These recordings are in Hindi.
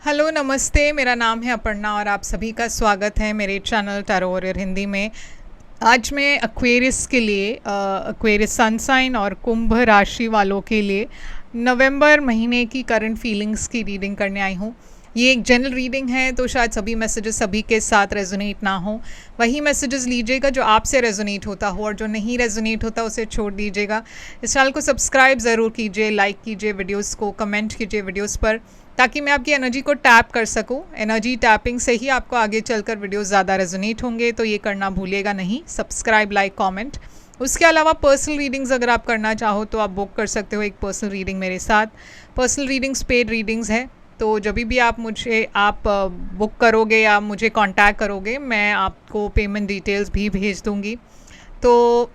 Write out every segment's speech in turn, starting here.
हेलो नमस्ते, मेरा नाम है अपर्णा और आप सभी का स्वागत है मेरे चैनल टैरो वॉरियर हिंदी में। आज मैं एक्वेरियस के लिए एक्वेरियस सन साइन और कुंभ राशि वालों के लिए नवंबर महीने की करंट फीलिंग्स की रीडिंग करने आई हूँ। ये एक जनरल रीडिंग है तो शायद सभी मैसेजेस सभी के साथ रेजोनेट ना हो। वही मैसेजेस लीजिएगा जो आपसे रेजोनेट होता हो और जो नहीं रेजोनेट होता उसे छोड़ दीजिएगा। इस चैनल को सब्सक्राइब ज़रूर कीजिए, लाइक कीजिए वीडियोस को, कमेंट कीजिए वीडियोस पर, ताकि मैं आपकी एनर्जी को टैप कर सकूं। एनर्जी टैपिंग से ही आपको आगे चलकर वीडियोस ज़्यादा रेजोनेट होंगे, तो ये करना भूलिएगा नहीं। Subscribe, like, comment. उसके अलावा पर्सनल रीडिंग्स अगर आप करना चाहो तो आप बुक कर सकते हो एक पर्सनल रीडिंग मेरे साथ। पर्सनल रीडिंग्स पेड रीडिंग्स है, तो जब भी आप बुक करोगे या मुझे कांटेक्ट करोगे, मैं आपको पेमेंट डिटेल्स भी भेज दूँगी। तो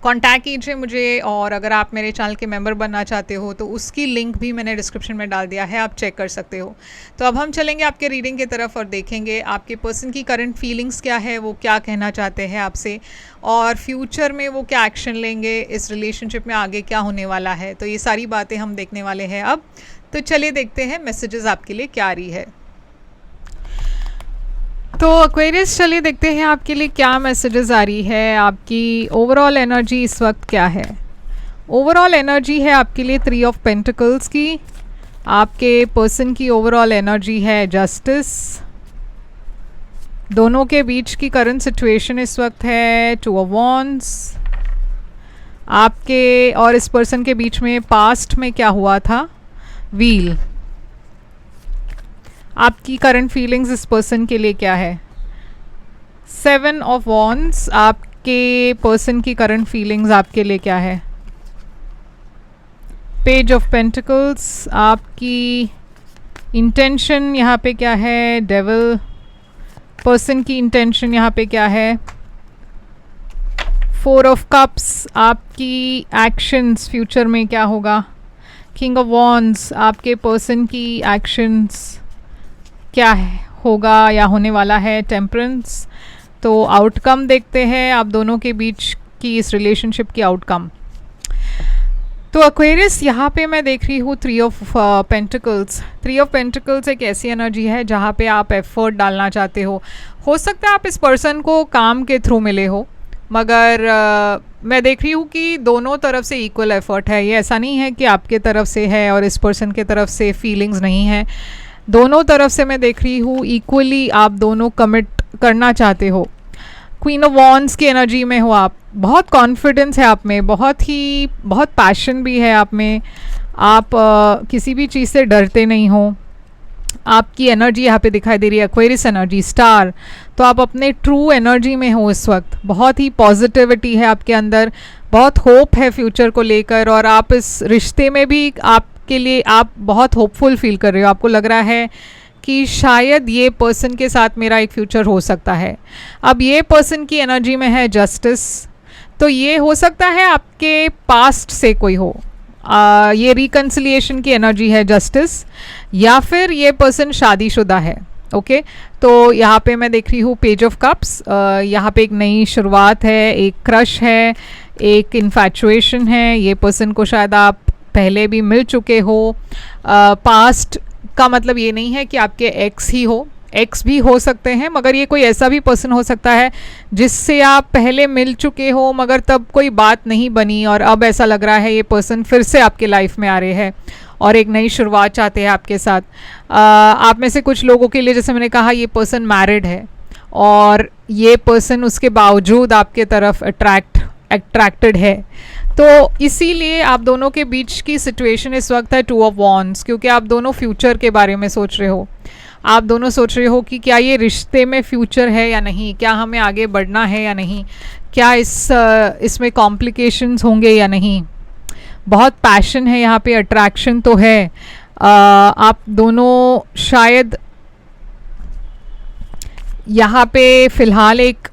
कांटेक्ट कीजिए मुझे, और अगर आप मेरे चैनल के मेंबर बनना चाहते हो तो उसकी लिंक भी मैंने डिस्क्रिप्शन में डाल दिया है, आप चेक कर सकते हो। तो अब हम चलेंगे आपके रीडिंग की तरफ और देखेंगे आपके पर्सन की करंट फीलिंग्स क्या है, वो क्या कहना चाहते हैं आपसे, और फ्यूचर में वो क्या एक्शन लेंगे, इस रिलेशनशिप में आगे क्या होने वाला है। तो ये सारी बातें हम देखने वाले हैं अब। तो चलिए देखते हैं मैसेजेस आपके लिए क्या आ रही है। तो एक्वेरियस, चलिए देखते हैं आपके लिए क्या मैसेजेस आ रही है। आपकी ओवरऑल एनर्जी इस वक्त क्या है। ओवरऑल एनर्जी है आपके लिए 3 ऑफ पेंटिकल्स की। आपके पर्सन की ओवरऑल एनर्जी है जस्टिस। दोनों के बीच की करंट सिचुएशन इस वक्त है 2 ऑफ वॉन्ड्स। आपके और इस पर्सन के बीच में पास्ट में क्या हुआ था, व्हील। आपकी करंट फीलिंग्स इस पर्सन के लिए क्या है। 7 ऑफ वॉन्ड्स, आपके पर्सन की करंट फीलिंग्स आपके लिए क्या है। पेज ऑफ पेंटिकल्स, आपकी इंटेंशन यहाँ पे क्या है। डेविल, पर्सन की इंटेंशन यहाँ पे क्या है। 4 ऑफ कप्स, आपकी एक्शंस फ्यूचर में क्या होगा। किंग ऑफ वॉन्ड्स, आपके पर्सन की एक्शंस क्या होगा या होने वाला है। टेम्परेंस, तो आउटकम देखते हैं आप दोनों के बीच की इस रिलेशनशिप की आउटकम। तो एक्वेरियस, यहाँ पे मैं देख रही हूँ 3 ऑफ पेंटिकल्स। 3 ऑफ पेंटिकल्स एक ऐसी एनर्जी है जहाँ पे आप एफर्ट डालना चाहते हो सकता है आप इस पर्सन को काम के थ्रू मिले हो, मगर मैं देख रही हूँ कि दोनों तरफ से इक्वल एफर्ट है। ये ऐसा नहीं है कि आपके तरफ से है और इस पर्सन के तरफ से फीलिंग्स नहीं है। दोनों तरफ से मैं देख रही हूँ इक्वली आप दोनों कमिट करना चाहते हो। क्वीन ऑफ वॉन्ड्स की एनर्जी में हो आप। बहुत कॉन्फिडेंस है आप में, बहुत पैशन भी है आप में। आप किसी भी चीज़ से डरते नहीं हो। आपकी एनर्जी यहाँ पे दिखाई दे रही है एक्वेरियस एनर्जी, स्टार। तो आप अपने ट्रू एनर्जी में हो इस वक्त। बहुत ही पॉजिटिविटी है आपके अंदर, बहुत होप है फ्यूचर को लेकर, और आप इस रिश्ते में भी आपके लिए आप बहुत होपफुल फील कर रहे हो। आपको लग रहा है कि शायद ये पर्सन के साथ मेरा एक फ्यूचर हो सकता है। अब ये पर्सन की एनर्जी में है जस्टिस, तो ये हो सकता है आपके पास्ट से कोई हो। ये रिकन्सिलिएशन की एनर्जी है जस्टिस, या फिर ये पर्सन शादीशुदा है। ओके, तो यहाँ पे मैं देख रही हूँ पेज ऑफ कप्स। यहाँ पे एक नई शुरुआत है, एक क्रश है, एक इन्फैचुएशन है। ये पर्सन को शायद आप पहले भी मिल चुके हो। पास्ट का मतलब ये नहीं है कि आपके एक्स ही हो, एक्स भी हो सकते हैं, मगर ये कोई ऐसा भी पर्सन हो सकता है जिससे आप पहले मिल चुके हो मगर तब कोई बात नहीं बनी, और अब ऐसा लग रहा है ये पर्सन फिर से आपके लाइफ में आ रहे हैं और एक नई शुरुआत चाहते हैं आपके साथ। आप में से कुछ लोगों के लिए, जैसे मैंने कहा, ये पर्सन मैरिड है और ये पर्सन उसके बावजूद आपके तरफ अट्रैक्टेड है। तो इसीलिए आप दोनों के बीच की सिचुएशन इस वक्त है 2 ऑफ वॉन्ड्स, क्योंकि आप दोनों फ्यूचर के बारे में सोच रहे हो। आप दोनों सोच रहे हो कि क्या ये रिश्ते में फ्यूचर है या नहीं, क्या हमें आगे बढ़ना है या नहीं, क्या इसमें कॉम्प्लिकेशंस होंगे या नहीं। बहुत पैशन है यहाँ पे, अट्रैक्शन तो है। आप दोनों शायद यहाँ पे फ़िलहाल एक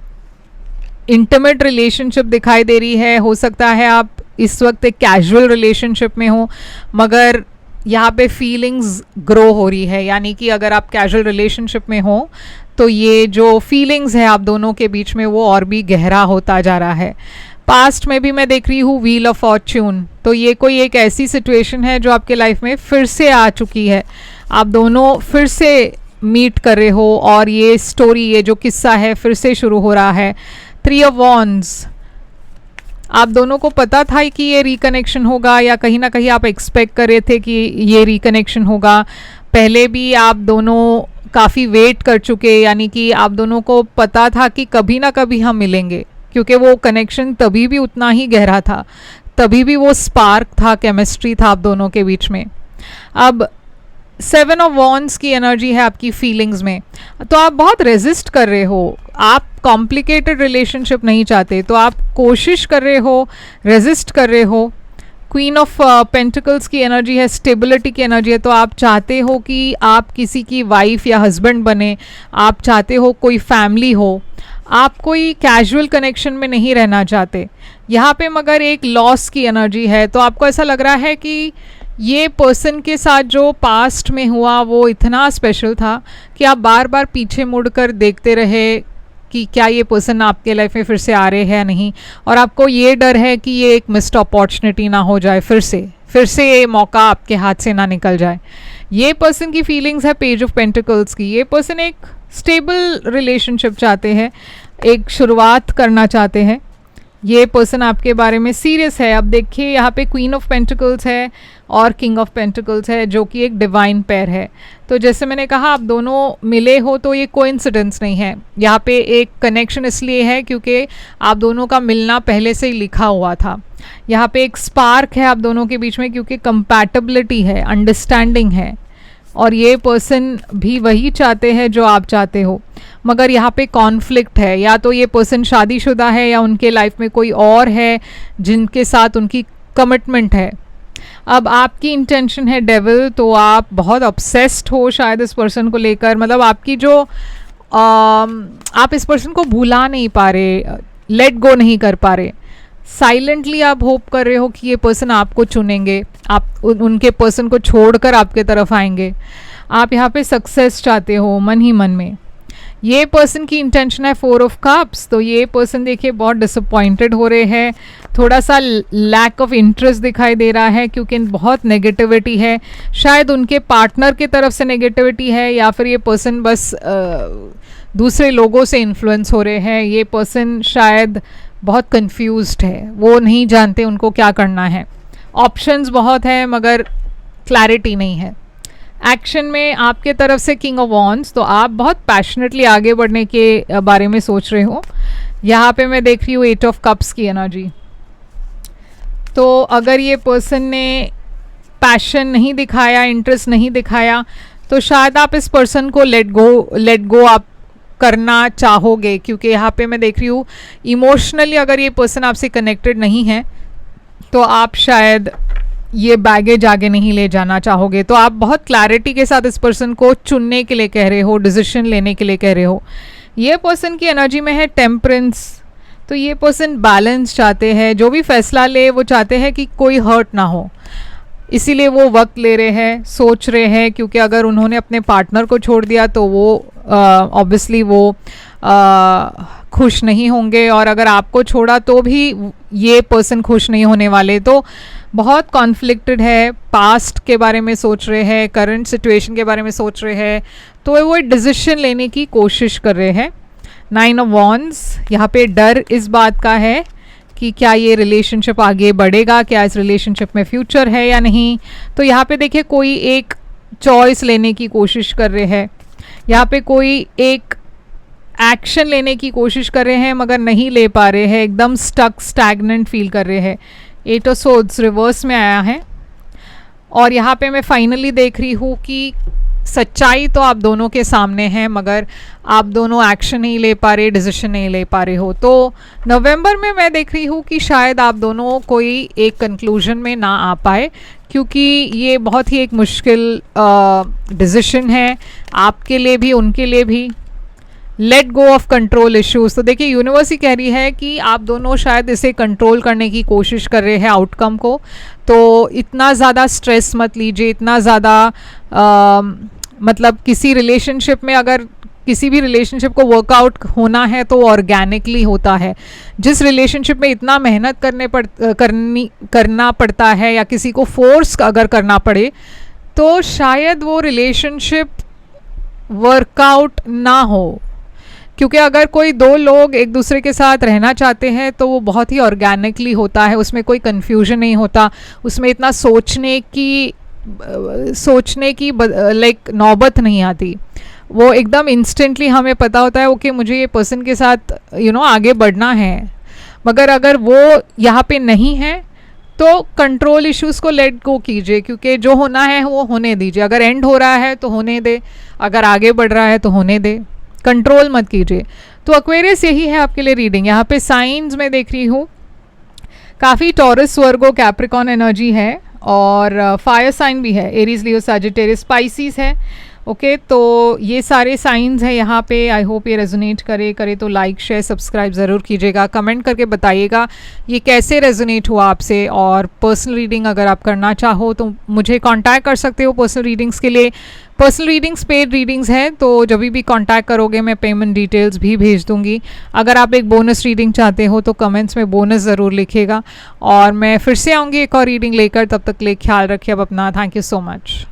इंटीमेट रिलेशनशिप दिखाई दे रही है। हो सकता है आप इस वक्त एक कैजुअल रिलेशनशिप में हो, मगर यहाँ पे फीलिंग्स ग्रो हो रही है। यानी कि अगर आप कैजुअल रिलेशनशिप में हो तो ये जो फीलिंग्स है आप दोनों के बीच में वो और भी गहरा होता जा रहा है। पास्ट में भी मैं देख रही हूँ व्हील ऑफ फॉर्च्यून, तो ये कोई एक ऐसी सिचुएशन है जो आपके लाइफ में फिर से आ चुकी है। आप दोनों फिर से मीट कर रहे हो और ये स्टोरी, ये जो किस्सा है फिर से शुरू हो रहा है। 3 ऑफ वॉन्ड्स, आप दोनों को पता था कि ये रिकनेक्शन होगा या कहीं ना कहीं आप एक्सपेक्ट कर रहे थे कि ये रिकनेक्शन होगा। पहले भी आप दोनों काफ़ी वेट कर चुके, यानी कि आप दोनों को पता था कि कभी ना कभी हम मिलेंगे, क्योंकि वो कनेक्शन तभी भी उतना ही गहरा था, तभी भी वो स्पार्क था, केमिस्ट्री था आप दोनों के बीच में। अब 7 ऑफ वॉन्ड्स की एनर्जी है आपकी फीलिंग्स में, तो आप बहुत रेजिस्ट कर रहे हो, आप कॉम्प्लिकेटेड रिलेशनशिप नहीं चाहते, तो आप कोशिश कर रहे हो, रेजिस्ट कर रहे हो। क्वीन ऑफ पेंटिकल्स की एनर्जी है, स्टेबिलिटी की एनर्जी है, तो आप चाहते हो कि आप किसी की वाइफ या हस्बैंड बने, आप चाहते हो कोई फैमिली हो, आप कोई कैजुअल कनेक्शन में नहीं रहना चाहते यहाँ पे। मगर एक लॉस की एनर्जी है, तो आपको ऐसा लग रहा है कि ये पर्सन के साथ जो पास्ट में हुआ वो इतना स्पेशल था कि आप बार बार पीछे मुड़कर देखते रहे कि क्या ये पर्सन आपके लाइफ में फिर से आ रहे हैं या नहीं, और आपको ये डर है कि ये एक मिस्ड अपॉर्चुनिटी ना हो जाए, फिर से ये मौका आपके हाथ से ना निकल जाए। ये पर्सन की फीलिंग्स है पेज ऑफ पेंटिकल्स की। ये पर्सन एक स्टेबल रिलेशनशिप चाहते हैं, एक शुरुआत करना चाहते हैं। ये पर्सन आपके बारे में सीरियस है। अब देखिए यहाँ पे क्वीन ऑफ पेंटिकल्स है और किंग ऑफ पेंटिकल्स है, जो कि एक डिवाइन पेयर है। तो जैसे मैंने कहा आप दोनों मिले हो तो ये कोइंसिडेंस नहीं है, यहाँ पे एक कनेक्शन इसलिए है क्योंकि आप दोनों का मिलना पहले से ही लिखा हुआ था। यहाँ पे एक स्पार्क है आप दोनों के बीच में, क्योंकि कंपैटिबिलिटी है, अंडरस्टैंडिंग है, और ये पर्सन भी वही चाहते हैं जो आप चाहते हो। मगर यहाँ पे कॉन्फ्लिक्ट है, या तो ये पर्सन शादीशुदा है या उनके लाइफ में कोई और है जिनके साथ उनकी कमिटमेंट है। अब आपकी इंटेंशन है डेविल, तो आप बहुत ऑब्सेस्ड हो शायद इस पर्सन को लेकर, मतलब आपकी जो आप इस पर्सन को भुला नहीं पा रहे, लेट गो नहीं कर पा रहे। साइलेंटली आप होप कर रहे हो कि ये पर्सन आपको चुनेंगे, आप उनके पर्सन को छोड़कर आपके तरफ आएंगे। आप यहाँ पे सक्सेस चाहते हो मन ही मन में। ये पर्सन की इंटेंशन है 4 ऑफ कप्स, तो ये पर्सन देखिए बहुत डिसअपॉइंटेड हो रहे हैं, थोड़ा सा लैक ऑफ इंटरेस्ट दिखाई दे रहा है, क्योंकि बहुत नेगेटिविटी है। शायद उनके पार्टनर की तरफ से नेगेटिविटी है, या फिर ये पर्सन बस दूसरे लोगों से इन्फ्लुएंस हो रहे हैं। ये पर्सन शायद बहुत कंफ्यूज्ड है, वो नहीं जानते उनको क्या करना है। ऑप्शंस बहुत हैं मगर क्लैरिटी नहीं है। एक्शन में आपके तरफ से किंग ऑफ वॉन्ड्स, तो आप बहुत पैशनेटली आगे बढ़ने के बारे में सोच रहे हो। यहाँ पे मैं देख रही हूँ 8 ऑफ कप्स की एनर्जी। तो अगर ये पर्सन ने पैशन नहीं दिखाया, इंटरेस्ट नहीं दिखाया, तो शायद आप इस पर्सन को लेट गो आप करना चाहोगे, क्योंकि यहाँ पे मैं देख रही हूँ इमोशनली अगर ये पर्सन आपसे कनेक्टेड नहीं है तो आप शायद ये बैगेज आगे नहीं ले जाना चाहोगे। तो आप बहुत क्लैरिटी के साथ इस पर्सन को चुनने के लिए कह रहे हो, डिसीजन लेने के लिए कह रहे हो। ये पर्सन की एनर्जी में है टेम्परेंस, तो ये पर्सन बैलेंस चाहते हैं, जो भी फैसला ले वो चाहते हैं कि कोई हर्ट ना हो, इसीलिए वो वक्त ले रहे हैं, सोच रहे हैं, क्योंकि अगर उन्होंने अपने पार्टनर को छोड़ दिया तो वो ऑब्वियसली वो खुश नहीं होंगे, और अगर आपको छोड़ा तो भी ये पर्सन खुश नहीं होने वाले। तो बहुत कॉन्फ्लिक्टेड है, पास्ट के बारे में सोच रहे हैं, करंट सिचुएशन के बारे में सोच रहे हैं, तो वो डिसीजन लेने की कोशिश कर रहे हैं। 9 ऑफ वॉन्ड्स, यहाँ पे डर इस बात का है कि क्या ये रिलेशनशिप आगे बढ़ेगा, क्या इस रिलेशनशिप में फ्यूचर है या नहीं। तो यहाँ पे देखिए कोई एक चॉइस लेने की कोशिश कर रहे हैं, यहाँ पे कोई एक एक्शन लेने की कोशिश कर रहे हैं मगर नहीं ले पा रहे हैं, एकदम स्टक स्टैग्नेंट फील कर रहे हैं। 8 ऑफ सोर्ड्स रिवर्स में आया है, और यहाँ पे मैं फाइनली देख रही हूँ कि सच्चाई तो आप दोनों के सामने है, मगर आप दोनों एक्शन नहीं ले पा रहे, डिसीजन नहीं ले पा रहे हो। तो नवंबर में मैं देख रही हूँ कि शायद आप दोनों कोई एक कंक्लूजन में ना आ पाए, क्योंकि ये बहुत ही एक मुश्किल डिसीजन है आपके लिए भी, उनके लिए भी। Let go of control issues, तो देखिए यूनिवर्स ही कह रही है कि आप दोनों शायद इसे कंट्रोल करने की कोशिश कर रहे हैं आउटकम को। तो इतना ज़्यादा स्ट्रेस मत लीजिए, इतना ज़्यादा मतलब किसी रिलेशनशिप में अगर किसी भी रिलेशनशिप को वर्कआउट होना है तो ऑर्गेनिकली होता है। जिस रिलेशनशिप में इतना मेहनत करना पड़ता है या किसी को फोर्स अगर करना पड़े तो शायद वो रिलेशनशिप वर्कआउट ना हो, क्योंकि अगर कोई दो लोग एक दूसरे के साथ रहना चाहते हैं तो वो बहुत ही ऑर्गेनिकली होता है, उसमें कोई कन्फ्यूजन नहीं होता, उसमें इतना सोचने की लाइक नौबत नहीं आती। वो एकदम इंस्टेंटली हमें पता होता है ओके मुझे ये पर्सन के साथ आगे बढ़ना है। मगर अगर वो यहाँ पे नहीं है तो कंट्रोल इश्यूज़ को लेट गो कीजिए, क्योंकि जो होना है वो होने दीजिए। अगर एंड हो रहा है तो होने दे, अगर आगे बढ़ रहा है तो होने दे, कंट्रोल मत कीजिए। तो एक्वेरियस यही है आपके लिए रीडिंग। यहाँ पे साइंस में देख रही हूँ काफ़ी टॉरस, वर्गो, कैप्रिकॉन एनर्जी है और फायर साइन भी है, एरीज, लियो, सजिटेरियस, स्पाइसीज है। ओके तो ये सारे साइंस हैं यहाँ पे। आई होप ये रेजोनेट करे तो लाइक शेयर सब्सक्राइब ज़रूर कीजिएगा, कमेंट करके बताइएगा ये कैसे रेजोनेट हुआ आपसे। और पर्सनल रीडिंग अगर आप करना चाहो तो मुझे कांटेक्ट कर सकते हो पर्सनल रीडिंग्स के लिए। पर्सनल रीडिंग्स पेड रीडिंग्स हैं, तो जब भी कांटेक्ट करोगे मैं पेमेंट डिटेल्स भी भेज दूंगी। अगर आप एक बोनस रीडिंग चाहते हो तो कमेंट्स में बोनस ज़रूर लिखिएगा। और मैं फिर से आऊँगी एक और रीडिंग लेकर, तब तक ले ख्याल रखिए अब अपना। Thank you so much.